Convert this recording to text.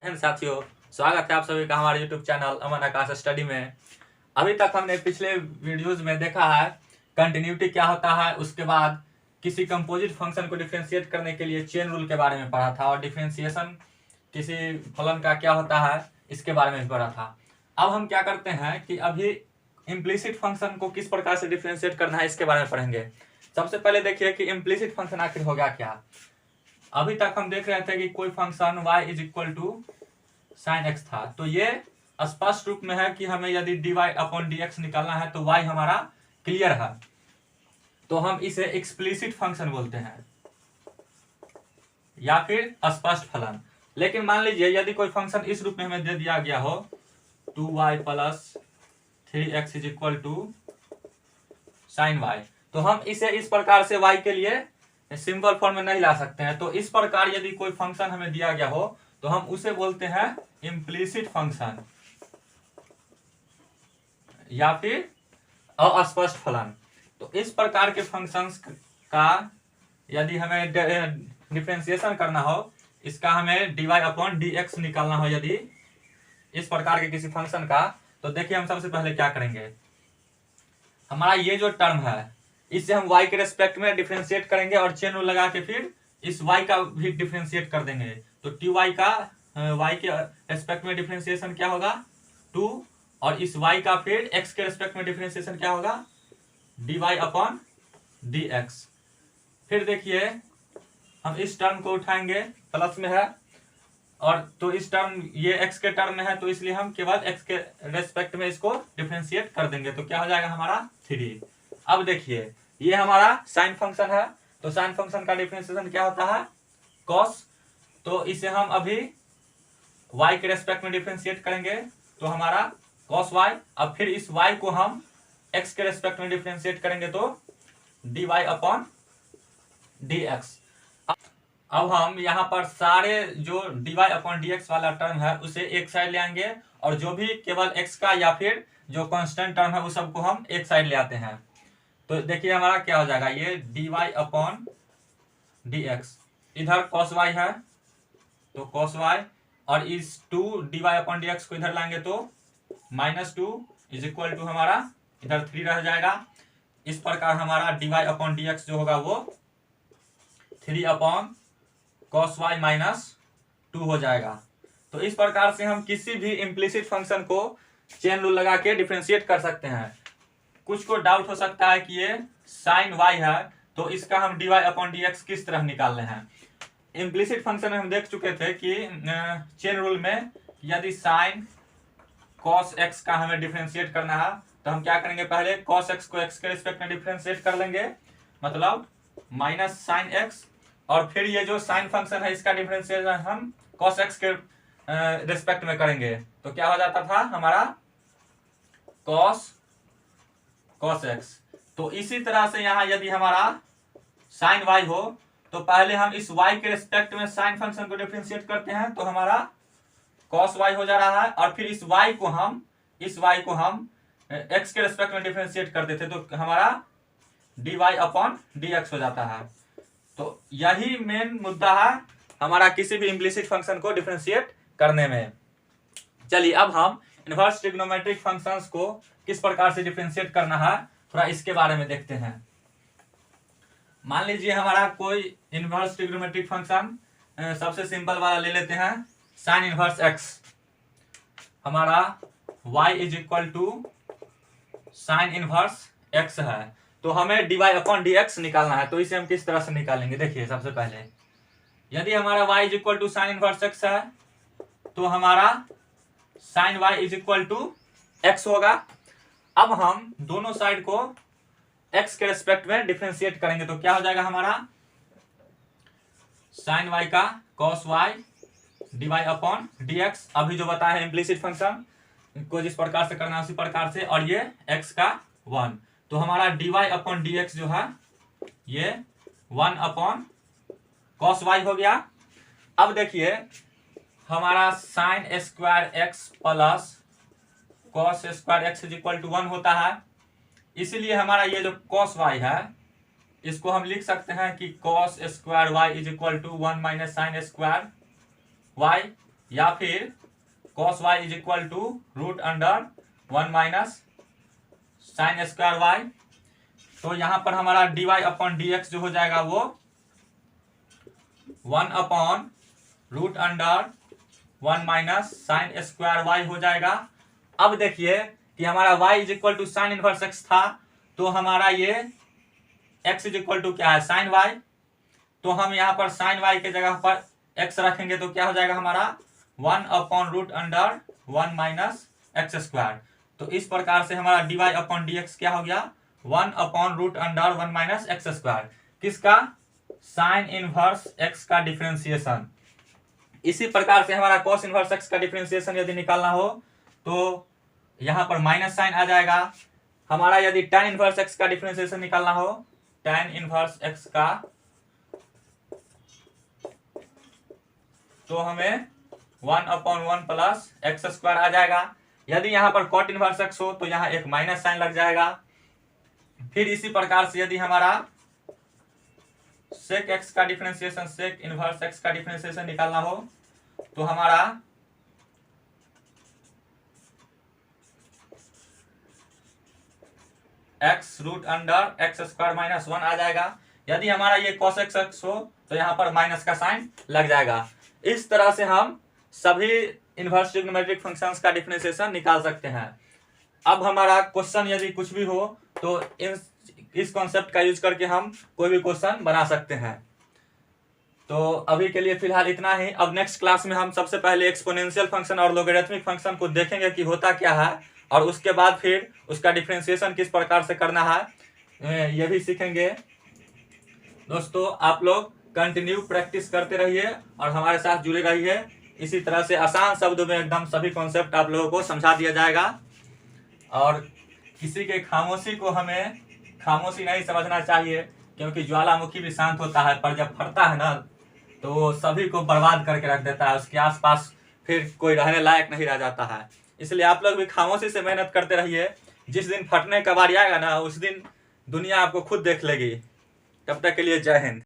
साथियों, स्वागत है आप सभी का हमारे YouTube चैनल अमन आकाश स्टडी में। अभी तक हमने पिछले वीडियोस में देखा है कंटिन्यूटी क्या होता है, उसके बाद किसी कंपोजिट फंक्शन को डिफरेंशिएट करने के लिए चेन रूल के बारे में पढ़ा था और डिफरेंशिएशन किसी फलन का क्या होता है इसके बारे में भी पढ़ा था। अब हम क्या करते हैं कि अभी इम्प्लिसिट फंक्शन को किस प्रकार से डिफरेंशिएट करना है इसके बारे में पढ़ेंगे। सबसे पहले देखिए कि इम्प्लिसिट फंक्शन आखिर होगा क्या। अभी तक हम देख रहे थे कि कोई function y is equal to sine x था, तो ये स्पष्ट रूप में है कि हमें यदि dy अपॉन dx निकालना है तो y हमारा क्लियर है, तो हम इसे एक्सप्लिसिट फंक्शन बोलते हैं या फिर स्पष्ट फलन। लेकिन मान लीजिए यदि कोई फंक्शन इस रूप में हमें दे दिया गया हो 2y plus 3x is equal to sine y, तो हम इसे इस प्रकार से y के लिए सिंपल फॉर्म में नहीं ला सकते हैं। तो इस प्रकार यदि कोई फंक्शन हमें दिया गया हो तो हम उसे बोलते हैं इम्प्लिसिट फंक्शन या फिर अस्पष्ट फलन। तो इस प्रकार के फंक्शंस का यदि हमें डिफरेंशिएशन करना हो, इसका हमें dy अपॉन dx निकालना हो यदि इस प्रकार के किसी फंक्शन का, तो देखिए हम सबसे पहले क्या करेंगे। हमारा ये जो टर्म है इससे हम y के रेस्पेक्ट में डिफरेंशिएट करेंगे और चेन रूल लगा के फिर इस y का भी डिफरेंशिएट कर देंगे। तो ty का y के रेस्पेक्ट में डिफरेंशिएशन क्या होगा 2, और इस y का फिर x के रेस्पेक्ट में डिफरेंशिएशन क्या होगा dy अपॉन dx। फिर देखिए हम इस टर्म को उठाएंगे, प्लस में है और तो इस टर्म ये x के टर्म में है, तो इसलिए हम केवल x के रेस्पेक्ट में इसको डिफरेंशिएट कर देंगे, तो क्या हो जाएगा हमारा 3। अब देखिए ये हमारा साइन फंक्शन है, तो साइन फंक्शन का डिफरेंशिएशन क्या होता है कॉस, तो इसे हम अभी y के रेस्पेक्ट में डिफरेंशिएट करेंगे तो हमारा कॉस y। अब फिर इस y को हम x के रेस्पेक्ट में डिफरेंशिएट करेंगे तो dy अपॉन dx। अब हम यहाँ पर सारे जो dy अपॉन dx वाला टर्म है उसे एक साइड ले आएंगे और जो भी केवल x का या फिर जो कांस्टेंट टर्म है उस सबको हम एक साइड ले आते हैं। तो देखिए हमारा क्या हो जाएगा, ये dy अपॉन dx, इधर cos y है तो cos y, और इस 2 dy अपॉन dx को इधर लाएंगे तो -2 इज इक्वल टू हमारा इधर 3 रह जाएगा। इस प्रकार हमारा dy अपॉन dx जो होगा वो 3 अपॉन cos y -2 हो जाएगा। तो इस प्रकार से हम किसी भी इम्प्लिसिट फंक्शन को चेन रूल लगा के डिफरेंशिएट कर सकते हैं। कुछ को डाउट हो सकता है कि ये साइन y है तो इसका हम dy अपॉन dx किस तरह निकाल रहे हैं। इम्प्लिसिट फंक्शन में हम देख चुके थे कि चेन रूल में यदि साइन cos x का हमें डिफरेंशिएट करना है तो हम क्या करेंगे, पहले cos x को x के रिस्पेक्ट में डिफरेंशिएट कर लेंगे, मतलब माइनस साइन x, और फिर ये जो साइन फंक्शन है इसका डिफरेंशिएशन हम cos x के रिस्पेक्ट में करेंगे, तो क्या हो जाता था हमारा cos x। तो इसी तरह से यहाँ यदि हमारा साइन y हो तो पहले हम इस y के रिस्पेक्ट में साइन फंक्शन को डिफरेंशिएट करते हैं तो हमारा cos y हो जा रहा है, और फिर इस y को हम x के रिस्पेक्ट में डिफरेंशिएट करते थे तो हमारा dy अपॉन dx हो जाता है। तो यही मेन मुद्दा है हमारा किसी भी इम्प्लिसिट फंक्शन को डिफरेंशिएट करने में। चलिए अब हम इनवर्स ट्रिग्नोमेट्रिक फंक्शंस को किस प्रकार से डिफरेंशिएट करना है थोड़ा इसके बारे में देखते हैं। मान लीजिए हमारा कोई इनवर्स ट्रिग्नोमेट्रिक फंक्शन, सबसे सिंपल वाला ले लेते हैं साइन इनवर्स x। हमारा y is equal to sine inverse x है, तो हमें dy अपॉन dx निकालना है। तो इसे हम किस तरह से निकालेंगे, देखिए सबसे पहले यदि हमारा y is equal to sine inverse x है तो हमारा sine y is equal to x होगा। अब हम दोनों साइड को x के रेस्पेक्ट में डिफरेंशिएट करेंगे तो क्या हो जाएगा हमारा साइन y का cos y dy upon dx, अभी जो बताया है इम्प्लिसिट फंक्शन को जिस प्रकार से करना है उसी प्रकार से, और ये x का 1, तो हमारा dy अपॉन dx जो है ये 1 अपॉन cos y हो गया। अब देखिए हमारा sine square x plus cos square x is equal to 1 होता है, इसलिए हमारा ये जो cos y है इसको हम लिख सकते हैं कि cos square y is equal to 1 minus sine square y, या फिर cos y is equal to root under 1 minus sine square y. तो यहाँ पर हमारा dy अपॉन dx जो हो जाएगा वो 1 upon root under 1 minus sine square y हो जाएगा। अब देखिए कि हमारा y is equal to sine inverse x था, तो हमारा ये x इज इक्वल टू क्या है, साइन y। तो हम यहाँ पर साइन y के जगह पर x रखेंगे तो क्या हो जाएगा हमारा 1 upon root under 1 minus x square. तो इस प्रकार से हमारा dy अपॉन dx क्या हो गया, 1 upon root under 1 minus x square. किसका, साइन इनवर्स x का डिफरेंशिएशन। इसी प्रकार से हमारा cos इनवर्स x का डिफरेंशिएशन यदि निकालना हो तो यहाँ पर माइनस साइन आ जाएगा। हमारा यदि tan इनवर्स x का डिफरेंशिएशन निकालना हो, tan इनवर्स x का, तो हमें 1 अपॉन 1 प्लस एक्स स्क्वायर आ जाएगा। यदि यहाँ पर cot इनवर्स x हो तो यहाँ एक माइनस साइन लग जाएगा। फिर इसी प्रकार से यदि हमारा sec x का डिफरेंशिएशन, sec इनवर्स x का डिफरेंशिएशन निकालना हो तो हमारा x root under x square minus 1 आ जाएगा। यदि हमारा ये cos x हो तो यहाँ पर माइनस का साइन लग जाएगा। इस तरह से हम सभी इनवर्स ट्रिग्नोमेट्रिक फंक्शंस का डिफरेंशिएशन निकाल सकते हैं। अब हमारा क्वेश्चन यदि कुछ भी हो तो इस कॉन्सेप्ट का यूज करके हम कोई भी क्वेश्चन बना सकते हैं। तो अभी के लिए फिलहाल इतना ही। अब नेक्स्ट क्लास में हम सबसे पहले एक्सपोनेंशियल फंक्शन और लोगरिथमिक फंक्शन को देखेंगे कि होता क्या है, और उसके बाद फिर उसका डिफरेंशिएशन किस प्रकार से करना है ये भी सीखेंगे। दोस्तों आप लोग कंटिन्यू प्रैक्टिस करते रहिए और हमारे साथ जुड़े रहिए। इसी तरह से आसान शब्दों में एकदम सभी कॉन्सेप्ट आप लोगों को समझा दिया जाएगा, और किसी के खामोशी को हमें खामोशी नहीं समझना चाहिए, क्योंकि ज्वालामुखी भी शांत होता है पर जब फटता है ना तो वो सभी को बर्बाद करके रख देता है, उसके आसपास फिर कोई रहने लायक नहीं रह जाता है। इसलिए आप लोग भी खामोशी से मेहनत करते रहिए। जिस दिन फटने का बारी आएगा ना उस दिन दुनिया आपको खुद देख लेगी। तब तक के लिए जय हिंद।